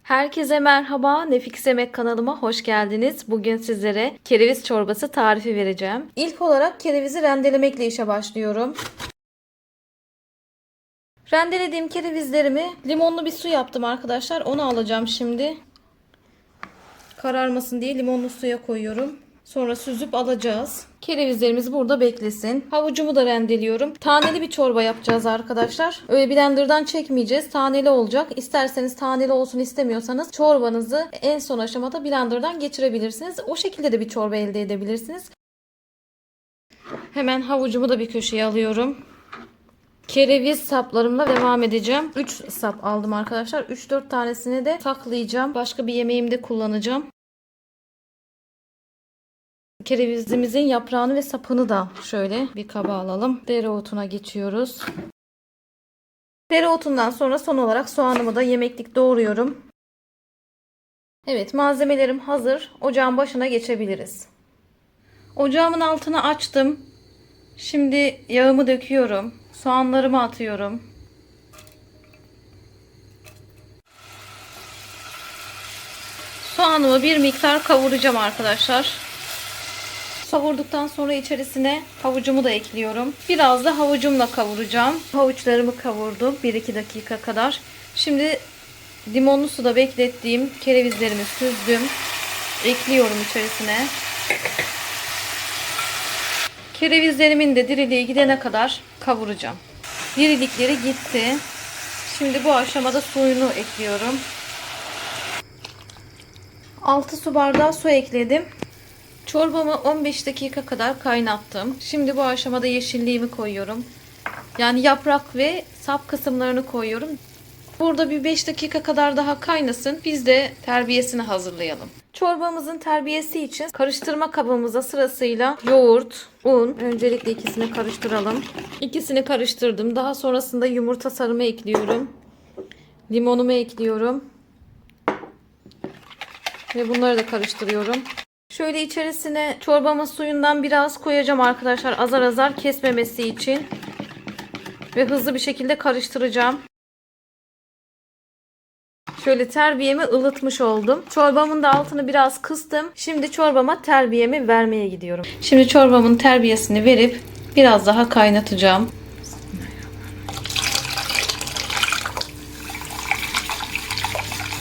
Herkese merhaba. Nefis Yemek kanalıma hoş geldiniz. Bugün sizlere kereviz çorbası tarifi vereceğim. İlk olarak kerevizi rendelemekle işe başlıyorum. Rendelediğim kerevizlerimi limonlu bir su yaptım arkadaşlar. Onu alacağım şimdi. Kararmasın diye limonlu suya koyuyorum. Sonra süzüp alacağız. Kerevizlerimiz burada beklesin. Havucumu da rendeliyorum. Taneli bir çorba yapacağız arkadaşlar. Öyle blenderdan çekmeyeceğiz. Taneli olacak. İsterseniz taneli olsun, istemiyorsanız çorbanızı en son aşamada blenderdan geçirebilirsiniz. O şekilde de bir çorba elde edebilirsiniz. Hemen havucumu da bir köşeye alıyorum. Kereviz saplarımla devam edeceğim. 3 sap aldım arkadaşlar. 3-4 tanesini de saklayacağım. Başka bir yemeğimde kullanacağım. Kerevizimizin yaprağını ve sapını da şöyle bir kaba alalım. Dereotuna geçiyoruz. Dereotundan sonra son olarak soğanımı da yemeklik doğruyorum. Evet, malzemelerim hazır. Ocağın başına geçebiliriz. Ocağımın altını açtım. Şimdi yağımı döküyorum. Soğanlarımı atıyorum. Soğanımı bir miktar kavuracağım arkadaşlar. Savurduktan sonra içerisine havucumu da ekliyorum. Biraz da havucumla kavuracağım. Havuçlarımı kavurdum 1-2 dakika kadar. Şimdi limonlu suda beklettiğim kerevizlerimi süzdüm. Ekliyorum içerisine. Kerevizlerimin de diriliği gidene kadar kavuracağım. Dirilikleri gitti. Şimdi bu aşamada suyunu ekliyorum. 6 su bardağı su ekledim. Çorbamı 15 dakika kadar kaynattım. Şimdi bu aşamada yeşilliğimi koyuyorum. Yani yaprak ve sap kısımlarını koyuyorum. Burada bir 5 dakika kadar daha kaynasın. Biz de terbiyesini hazırlayalım. Çorbamızın terbiyesi için karıştırma kabımıza sırasıyla yoğurt, un. Öncelikle ikisini karıştıralım. İkisini karıştırdım. Daha sonrasında yumurta sarımı ekliyorum. Limonumu ekliyorum. Ve bunları da karıştırıyorum. Şöyle içerisine çorbamın suyundan biraz koyacağım arkadaşlar. Azar azar kesmemesi için. Ve hızlı bir şekilde karıştıracağım. Şöyle terbiyemi ılıtmış oldum. Çorbamın da altını biraz kıstım. Şimdi çorbama terbiyemi vermeye gidiyorum. Şimdi çorbamın terbiyesini verip biraz daha kaynatacağım.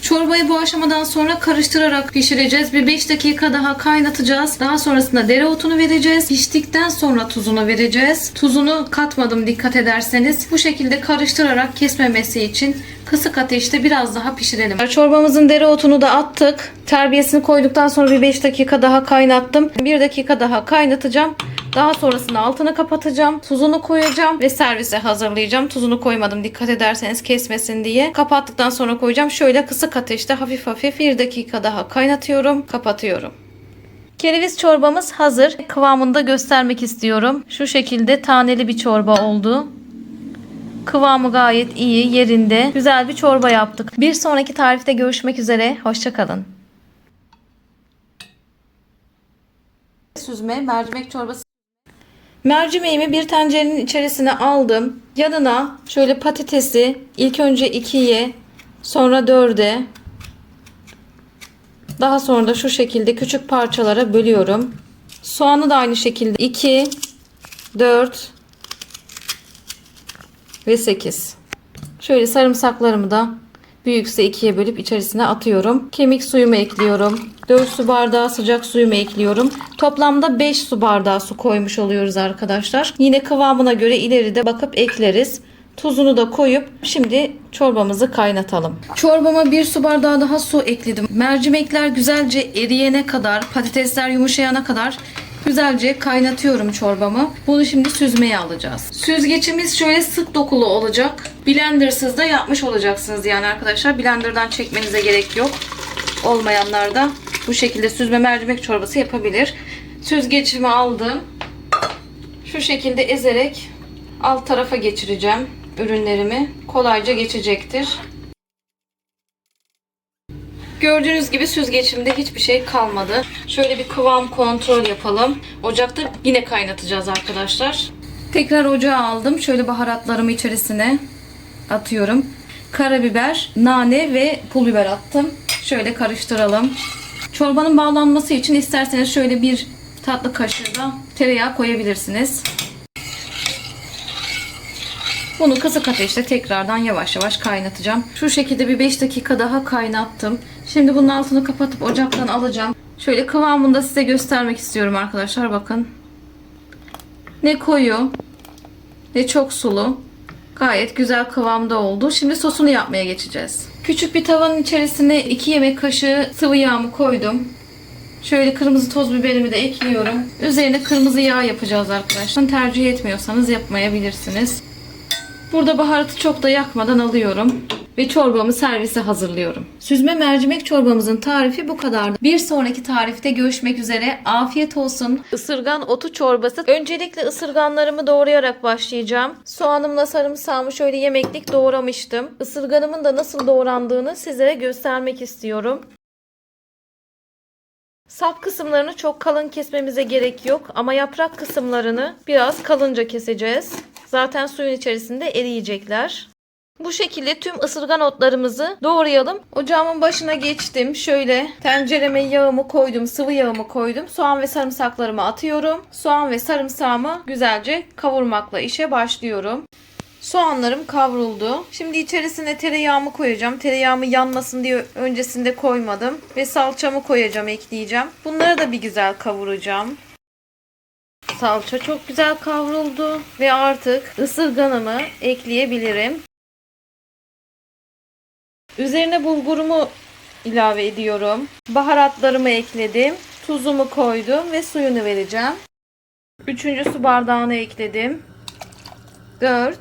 Çorbayı bu aşamadan sonra karıştırarak pişireceğiz. Bir 5 dakika daha kaynatacağız. Daha sonrasında dereotunu vereceğiz. Piştikten sonra tuzunu vereceğiz. Tuzunu katmadım dikkat ederseniz. Bu şekilde karıştırarak kesmemesi için kısık ateşte biraz daha pişirelim. Çorbamızın dereotunu da attık. Terbiyesini koyduktan sonra bir 5 dakika daha kaynattım. 1 dakika daha kaynatacağım. Daha sonrasında altını kapatacağım. Tuzunu koyacağım ve servise hazırlayacağım. Tuzunu koymadım dikkat ederseniz kesmesin diye. Kapattıktan sonra koyacağım. Şöyle kısık ateşte hafif hafif 1 dakika daha kaynatıyorum. Kapatıyorum. Kereviz çorbamız hazır. Kıvamını da göstermek istiyorum. Şu şekilde taneli bir çorba oldu. Kıvamı gayet iyi, yerinde. Güzel bir çorba yaptık. Bir sonraki tarifte görüşmek üzere. Hoşça kalın. Süzme mercimek çorbası. Mercimeğimi bir tencerenin içerisine aldım. Yanına şöyle patatesi ilk önce 2'ye, sonra 4'e, daha sonra da şu şekilde küçük parçalara bölüyorum. Soğanı da aynı şekilde 2, 4 ve 8. Şöyle sarımsaklarımı da büyükse 2'ye bölüp içerisine atıyorum. Kemik suyumu ekliyorum. 4 su bardağı sıcak suyumu ekliyorum. Toplamda 5 su bardağı su koymuş oluyoruz arkadaşlar. Yine kıvamına göre ileride bakıp ekleriz. Tuzunu da koyup şimdi çorbamızı kaynatalım. Çorbama 1 su bardağı daha su ekledim. Mercimekler güzelce eriyene kadar, patatesler yumuşayana kadar güzelce kaynatıyorum çorbamı. Bunu şimdi süzmeye alacağız. Süzgeçimiz şöyle sık dokulu olacak. Blendersız da yapmış olacaksınız yani arkadaşlar. Blenderdan çekmenize gerek yok. Olmayanlar da bu şekilde süzme mercimek çorbası yapabilir. Süzgeçimi aldım. Şu şekilde ezerek alt tarafa geçireceğim ürünlerimi. Kolayca geçecektir. Gördüğünüz gibi süzgeçimde hiçbir şey kalmadı. Şöyle bir kıvam kontrol yapalım. Ocakta yine kaynatacağız arkadaşlar. Tekrar ocağa aldım. Şöyle baharatlarımı içerisine atıyorum. karabiber, nane ve pul biber attım. Şöyle karıştıralım. Çorbanın bağlanması için isterseniz şöyle bir tatlı kaşığı da tereyağı koyabilirsiniz. Bunu kısık ateşte tekrardan yavaş yavaş kaynatacağım. Şu şekilde bir 5 dakika daha kaynattım. Şimdi bunun altını kapatıp ocaktan alacağım. Şöyle kıvamını da size göstermek istiyorum arkadaşlar. Bakın. Ne koyu ne çok sulu. Gayet güzel kıvamda oldu. Şimdi sosunu yapmaya geçeceğiz. Küçük bir tavanın içerisine 2 yemek kaşığı sıvı yağımı koydum. Şöyle kırmızı toz biberimi de ekliyorum. Üzerine kırmızı yağ yapacağız arkadaşlar. Tercih etmiyorsanız yapmayabilirsiniz. Burada baharatı çok da yakmadan alıyorum. Ve çorbamı servise hazırlıyorum. Süzme mercimek çorbamızın tarifi bu kadardı. Bir sonraki tarifte görüşmek üzere. Afiyet olsun. Isırgan otu çorbası. Öncelikle ısırganlarımı doğrayarak başlayacağım. Soğanımla sarımsağımı şöyle yemeklik doğramıştım. Isırganımın da nasıl doğrandığını sizlere göstermek istiyorum. Sap kısımlarını çok kalın kesmemize gerek yok ama yaprak kısımlarını biraz kalınca keseceğiz. Zaten suyun içerisinde eriyecekler. Bu şekilde tüm ısırgan otlarımızı doğrayalım. Ocağımın başına geçtim. Şöyle tencereme yağımı koydum, sıvı yağımı koydum. Soğan ve sarımsaklarımı atıyorum. Soğan ve sarımsağımı güzelce kavurmakla işe başlıyorum. Soğanlarım kavruldu. Şimdi içerisine tereyağımı koyacağım. Tereyağımı yanmasın diye öncesinde koymadım. Ve salçamı koyacağım, ekleyeceğim. Bunları da bir güzel kavuracağım. Salça çok güzel kavruldu. Ve artık ısırganımı ekleyebilirim. Üzerine bulgurumu ilave ediyorum. Baharatlarımı ekledim. Tuzumu koydum ve suyunu vereceğim. 3. su bardağını ekledim. 4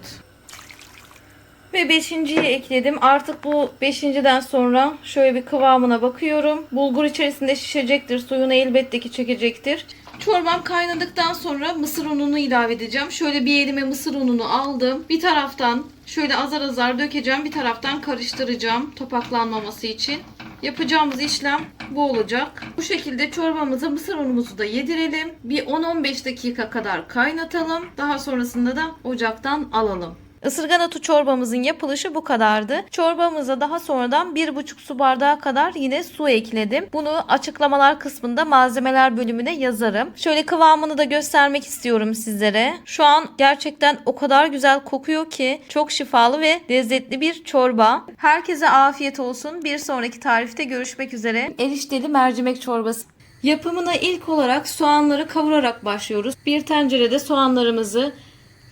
ve 5.'yi ekledim. Artık bu 5.'den sonra şöyle bir kıvamına bakıyorum. Bulgur içerisinde şişecektir. Suyunu elbette ki çekecektir. Çorbam kaynadıktan sonra mısır ununu ilave edeceğim. Şöyle bir elime mısır ununu aldım. Bir taraftan şöyle azar azar dökeceğim. Bir taraftan karıştıracağım topaklanmaması için. Yapacağımız işlem bu olacak. Bu şekilde çorbamıza mısır unumuzu da yedirelim. Bir 10-15 dakika kadar kaynatalım. Daha sonrasında da ocaktan alalım. Isırgan otu çorbamızın yapılışı bu kadardı. Çorbamıza daha sonradan 1,5 su bardağı kadar yine su ekledim. Bunu açıklamalar kısmında malzemeler bölümüne yazarım. Şöyle kıvamını da göstermek istiyorum sizlere. Şu an gerçekten o kadar güzel kokuyor ki çok şifalı ve lezzetli bir çorba. Herkese afiyet olsun. Bir sonraki tarifte görüşmek üzere. Erişteli mercimek çorbası. Yapımına ilk olarak soğanları kavurarak başlıyoruz. Bir tencerede soğanlarımızı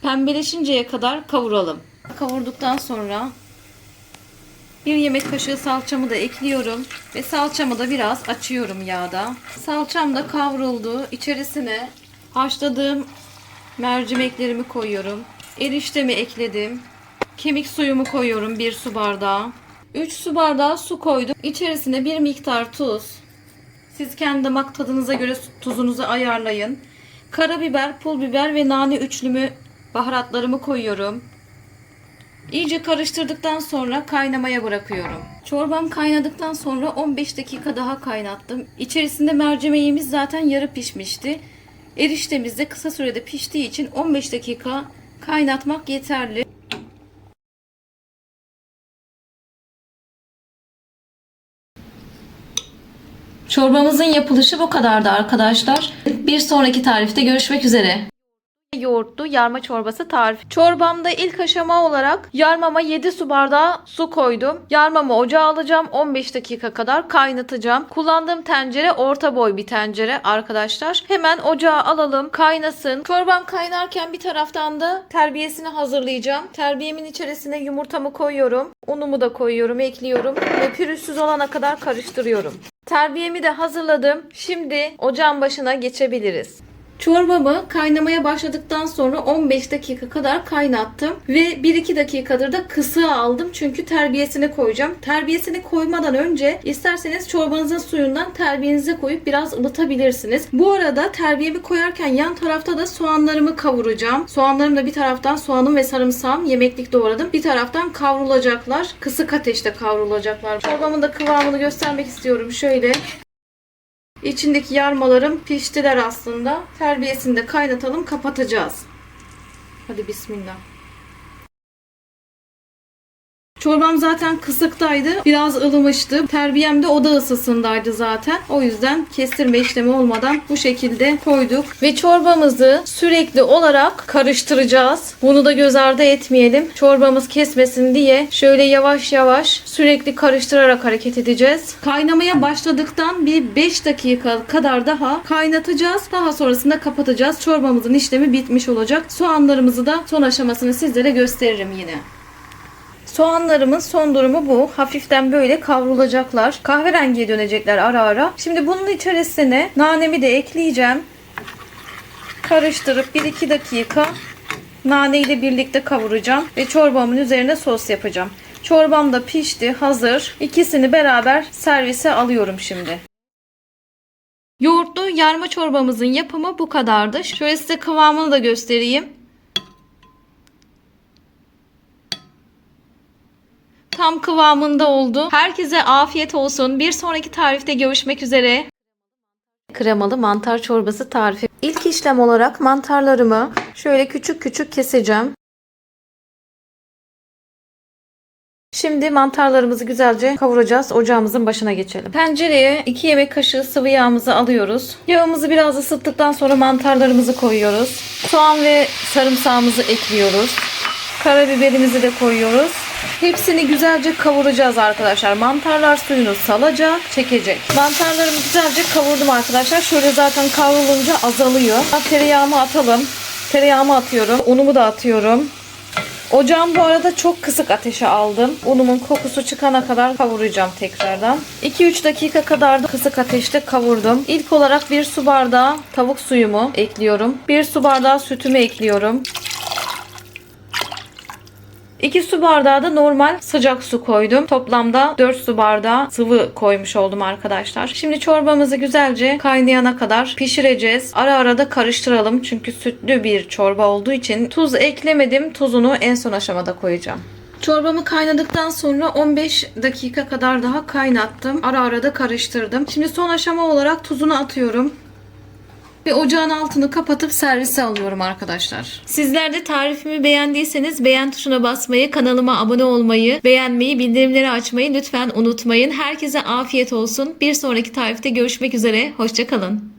pembeleşinceye kadar kavuralım. Kavurduktan sonra 1 yemek kaşığı salçamı da ekliyorum ve salçamı da biraz açıyorum yağda. Salçam da kavruldu. İçerisine haşladığım mercimeklerimi koyuyorum. Eriştemi ekledim. Kemik suyumu koyuyorum 1 su bardağı. 3 su bardağı su koydum. İçerisine bir miktar tuz. Siz kendi damak tadınıza göre tuzunuzu ayarlayın. Karabiber, pul biber ve nane üçlümü baharatlarımı koyuyorum. İyice karıştırdıktan sonra kaynamaya bırakıyorum. Çorbam kaynadıktan sonra 15 dakika daha kaynattım. İçerisinde mercimeğimiz zaten yarı pişmişti. Eriştemiz de kısa sürede piştiği için 15 dakika kaynatmak yeterli. Çorbamızın yapılışı bu kadardı arkadaşlar. Bir sonraki tarifte görüşmek üzere. Yoğurtlu yarma çorbası tarifi. Çorbamda ilk aşama olarak yarmama 7 su bardağı su koydum. Yarmamı ocağa alacağım. 15 dakika kadar kaynatacağım. Kullandığım tencere orta boy bir tencere arkadaşlar. Hemen ocağa alalım. Kaynasın. Çorbam kaynarken bir taraftan da terbiyesini hazırlayacağım. Terbiyemin içerisine yumurtamı koyuyorum. Unumu da koyuyorum, ekliyorum ve pürüzsüz olana kadar karıştırıyorum. Terbiyemi de hazırladım. Şimdi ocağın başına geçebiliriz. Çorbamı kaynamaya başladıktan sonra 15 dakika kadar kaynattım ve 1-2 dakikadır da kısığa aldım çünkü terbiyesini koyacağım. Terbiyesini koymadan önce isterseniz çorbanızın suyundan terbiyenize koyup biraz ılıtabilirsiniz. Bu arada terbiyemi koyarken yan tarafta da soğanlarımı kavuracağım. Soğanlarım da bir taraftan soğanım ve sarımsağım yemeklik doğradım. Bir taraftan kavrulacaklar. Kısık ateşte kavrulacaklar. Çorbamın da kıvamını göstermek istiyorum. Şöyle. İçindeki yarmalarım piştiler aslında. Terbiyesini de kaynatalım, kapatacağız. Hadi bismillah. Çorbam zaten kısıktaydı. Biraz ılımıştı. Terbiyem de oda ısısındaydı zaten. O yüzden kestirme işlemi olmadan bu şekilde koyduk. Ve çorbamızı sürekli olarak karıştıracağız. Bunu da göz ardı etmeyelim. Çorbamız kesmesin diye şöyle yavaş yavaş sürekli karıştırarak hareket edeceğiz. Kaynamaya başladıktan bir 5 dakika kadar daha kaynatacağız. Daha sonrasında kapatacağız. Çorbamızın işlemi bitmiş olacak. Soğanlarımızı da son aşamasını sizlere gösteririm yine. Soğanlarımın son durumu bu. Hafiften böyle kavrulacaklar. Kahverengiye dönecekler ara ara. Şimdi bunun içerisine nanemi de ekleyeceğim. Karıştırıp 1-2 dakika nane ile birlikte kavuracağım. Ve çorbamın üzerine sos yapacağım. Çorbam da pişti, hazır. İkisini beraber servise alıyorum şimdi. Yoğurtlu yarma çorbamızın yapımı bu kadardı. Şöyle size kıvamını da göstereyim. Tam kıvamında oldu. Herkese afiyet olsun. Bir sonraki tarifte görüşmek üzere. Kremalı mantar çorbası tarifi. İlk işlem olarak mantarlarımı şöyle küçük küçük keseceğim. Şimdi mantarlarımızı güzelce kavuracağız. Ocağımızın başına geçelim. Tencereye 2 yemek kaşığı sıvı yağımızı alıyoruz. Yağımızı biraz ısıttıktan sonra mantarlarımızı koyuyoruz. Soğan ve sarımsağımızı ekliyoruz. Karabiberimizi de koyuyoruz. Hepsini güzelce kavuracağız arkadaşlar. Mantarlar suyunu salacak, çekecek. Mantarlarımı güzelce kavurdum arkadaşlar. Şöyle zaten kavrulunca azalıyor. Tereyağımı atalım. Tereyağımı atıyorum. Unumu da atıyorum. Ocağım bu arada çok kısık ateşe aldım. Unumun kokusu çıkana kadar kavuracağım tekrardan. 2-3 dakika kadar da kısık ateşte kavurdum. İlk olarak 1 su bardağı tavuk suyumu ekliyorum. 1 su bardağı sütümü ekliyorum. 2 su bardağı da normal sıcak su koydum. Toplamda 4 su bardağı sıvı koymuş oldum arkadaşlar. Şimdi çorbamızı güzelce kaynayana kadar pişireceğiz. Ara ara da karıştıralım. Çünkü sütlü bir çorba olduğu için tuz eklemedim. Tuzunu en son aşamada koyacağım. Çorbamı kaynadıktan sonra 15 dakika kadar daha kaynattım. Ara ara da karıştırdım. Şimdi son aşama olarak tuzunu atıyorum. Ve ocağın altını kapatıp servise alıyorum arkadaşlar. Sizler de tarifimi beğendiyseniz beğen tuşuna basmayı, kanalıma abone olmayı, beğenmeyi, bildirimleri açmayı lütfen unutmayın. Herkese afiyet olsun. Bir sonraki tarifte görüşmek üzere. Hoşça kalın.